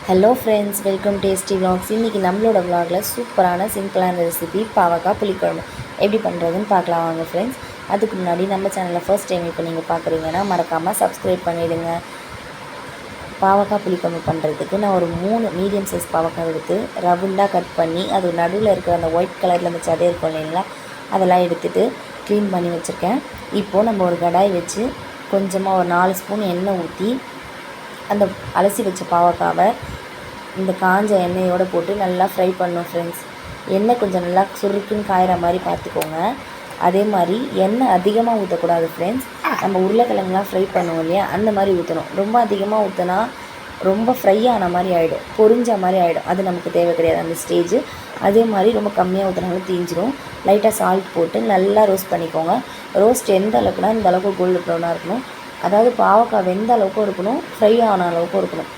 Hello friends, welcome tasty vlogs. இன்றைக்கி நம்மளோட vlogல சூப்பரான சிம்பிளான ரெசிபி பாவக்காய் புளிக்குழம்பு எப்படி பண்ணுறதுன்னு பார்க்கலாம் வாங்க ஃப்ரெண்ட்ஸ். அதுக்கு முன்னாடி நம்ம சேனலில் ஃபர்ஸ்ட் டைம் இப்போ நீங்கள் பார்க்குறீங்கன்னா மறக்காமல் சப்ஸ்கிரைப் பண்ணிவிடுங்க. பாவக்காய் புளிக்குழம்பு பண்ணுறதுக்கு நான் ஒரு 3 மீடியம் சைஸ் பாவக்காய் எடுத்து ரவுண்டாக கட் பண்ணி அது நடுவில் இருக்கிற அந்த ஒயிட் கலரில் அந்த சதை இருக்கும் இல்லைங்களா, அதெல்லாம் எடுத்துகிட்டு க்ளீன் பண்ணி வச்சுருக்கேன். இப்போது நம்ம ஒரு கடாய் வச்சு கொஞ்சமாக ஒரு 4 ஸ்பூன் எண்ணெய் ஊற்றி அந்த அலசி வச்ச பாவக்காவை இந்த காஞ்ச எண்ணெயோடு போட்டு நல்லா ஃப்ரை பண்ணணும் ஃப்ரெண்ட்ஸ். எண்ணெய் கொஞ்சம் நல்லா சுருக்குன்னு காயிற மாதிரி பார்த்துக்கோங்க. அதே மாதிரி எண்ணெய் அதிகமாக ஊற்றக்கூடாது ஃப்ரெண்ட்ஸ். நம்ம உருளைக்கிழங்குலாம் ஃப்ரை பண்ணுவோம் இல்லையா, அந்த மாதிரி ஊற்றணும். ரொம்ப அதிகமாக ஊற்றினா ரொம்ப ஃப்ரை ஆன மாதிரி ஆகிடும், பொரிஞ்ச மாதிரி ஆகிடும். அது நமக்கு தேவை கிடையாது அந்த ஸ்டேஜ். அதே மாதிரி ரொம்ப கம்மியாக ஊற்றினாலும் தீஞ்சிரும். லைட்டாக சால்ட் போட்டு நல்லா ரோஸ்ட் பண்ணிக்கோங்க. ரோஸ்ட் எந்த அளவுக்குனா இந்த அளவுக்கு கோல்டு ப்ரௌனாக இருக்கணும். அதாவது பாவக்காய் வெந்த அளவுக்கும் இருக்கணும், ஃப்ரை ஆன அளவுக்கும் இருக்கணும்.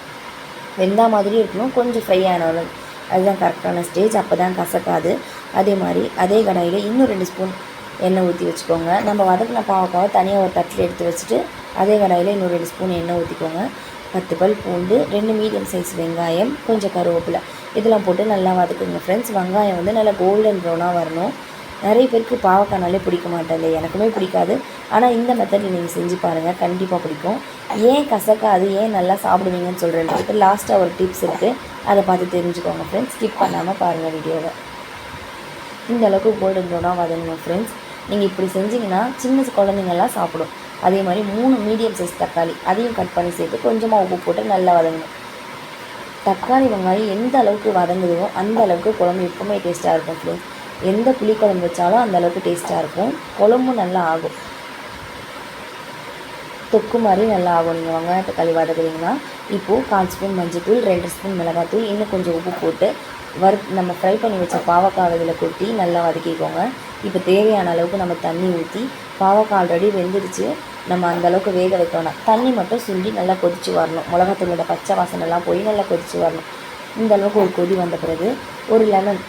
வெந்தா மாதிரி இருக்கணும், கொஞ்சம் ஃப்ரை ஆனாலும் அதுதான் கரெக்டான ஸ்டேஜ். அப்போ தான் கசக்காது. அதே மாதிரி அதே கடாயில் இன்னும் 2 ஸ்பூன் எண்ணெய் ஊற்றி வச்சுக்கோங்க. நம்ம வதக்கின பாவக்காவை தனியாக ஒரு தட்டில் எடுத்து வச்சுட்டு அதே கடாயில் இன்னும் 2 ஸ்பூன் எண்ணெய் ஊற்றிக்கோங்க. 10 பல் பூண்டு, 2 மீடியம் சைஸ் வெங்காயம், கொஞ்சம் கருவேப்பிலை இதெல்லாம் போட்டு நல்லா வதக்குங்க ஃப்ரெண்ட்ஸ். வெங்காயம் வந்து நல்லா கோல்டன் ப்ரௌனாக வரணும். நிறைய பேருக்கு பாவக்காய்னாலே பிடிக்க மாட்டேங்குது, எனக்குமே பிடிக்காது. ஆனால் இந்த மெத்தடில் நீங்கள் செஞ்சு பாருங்கள், கண்டிப்பாக பிடிக்கும். ஏன் கசக்காது, ஏன் நல்லா சாப்பிடுவீங்கன்னு சொல்கிறதுக்கு லாஸ்ட்டாக ஒரு டிப்ஸ் இருக்குது, அதை பார்த்து தெரிஞ்சுக்கோங்க ஃப்ரெண்ட்ஸ். ஸ்கிப் பண்ணாமல் பாருங்கள் வீடியோவை. இந்த அளவுக்கு கோல்டன் ப்ரௌனாக வதங்கணும் ஃப்ரெண்ட்ஸ். நீங்கள் இப்படி செஞ்சிங்கன்னா சின்ன குழந்தைங்கள்லாம் சாப்பிடும். அதே மாதிரி 3 மீடியம் சைஸ் தக்காளி அதையும் கட் பண்ணி சேர்த்து கொஞ்சமாக உப்பு போட்டு நல்லா வதங்கணும். தக்காளி வெங்காயம் எந்த அளவுக்கு வதங்குதோ அந்த அளவுக்கு குழம்பு எப்பவுமே டேஸ்ட்டாக இருக்கும் ஃப்ரெண்ட்ஸ். எந்த புளிக்குழம்பு வச்சாலும் அந்தளவுக்கு டேஸ்ட்டாக இருக்கும். குழம்பும் நல்லா ஆகும், தொக்கு மாதிரி நல்லா ஆகும். நீங்கள் வெங்காயம் தக்காளி வதக்குறீங்கன்னா இப்போது 1/4 ஸ்பூன் மஞ்சள்தூள், 2 ஸ்பூன் மிளகாத்தூள், இன்னும் கொஞ்சம் உப்பு போட்டு நம்ம ஃப்ரை பண்ணி வச்ச பாவக்காய் இதில் கொட்டி நல்லா வதக்கிக்கோங்க. இப்போ தேவையான அளவுக்கு நம்ம தண்ணி ஊற்றி, பாவக்காய் ஆல்ரெடி வெந்துடுச்சு, நம்ம அந்தளவுக்கு வேக வைக்கணும். தண்ணி மட்டும் சுண்டி நல்லா கொதித்து வரணும். மிளகாத்தூளோட பச்சை வாசனைலாம் போய் நல்லா கொதித்து வரணும். இந்த அளவுக்கு ஒரு கொதி வந்த பிறகு ஒரு லெமன்,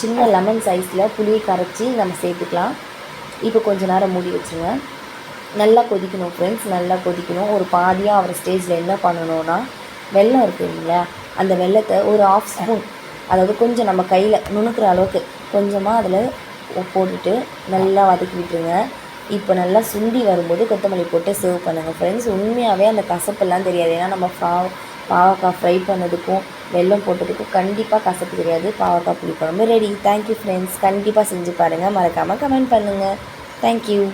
சின்ன லெமன் சைஸில் புளியை கரைச்சி நம்ம சேர்த்துக்கலாம். இப்போ கொஞ்சம் நேரம் மூடி வச்சுருங்க. நல்லா கொதிக்கணும் ஃப்ரெண்ட்ஸ், நல்லா கொதிக்கணும். ஒரு பாதியாக ஆகிற ஸ்டேஜில் என்ன பண்ணணுன்னா, வெல்லம் இருக்குங்களா, அந்த வெல்லத்தை ஒரு 1/2 ஸ்பூன், அதாவது கொஞ்சம் நம்ம கையில் நுணுக்கிற அளவுக்கு கொஞ்சமாக அதில் போட்டுட்டு நல்லா வதக்கி விட்டுருங்க. இப்போ நல்லா சுண்டி வரும்போது கொத்தமல்லி போட்டு சர்வ் பண்ணுங்கள் ஃப்ரெண்ட்ஸ். உண்மையாகவே அந்த கசப்பெல்லாம் தெரியாது. ஏன்னா நம்ம பாவக்காய் ஃப்ரை பண்ணதுக்கும் வெல்லம் போட்டதுக்கும் கண்டிப்பாக கசப்பு தெரியாது. பாவக்காய் புளிக்குழம்பு ரெடி. Thank you friends. கண்டிப்பாக செஞ்சு பாருங்கள், மறக்காமல் கமெண்ட் பண்ணுங்கள். தேங்க்யூ.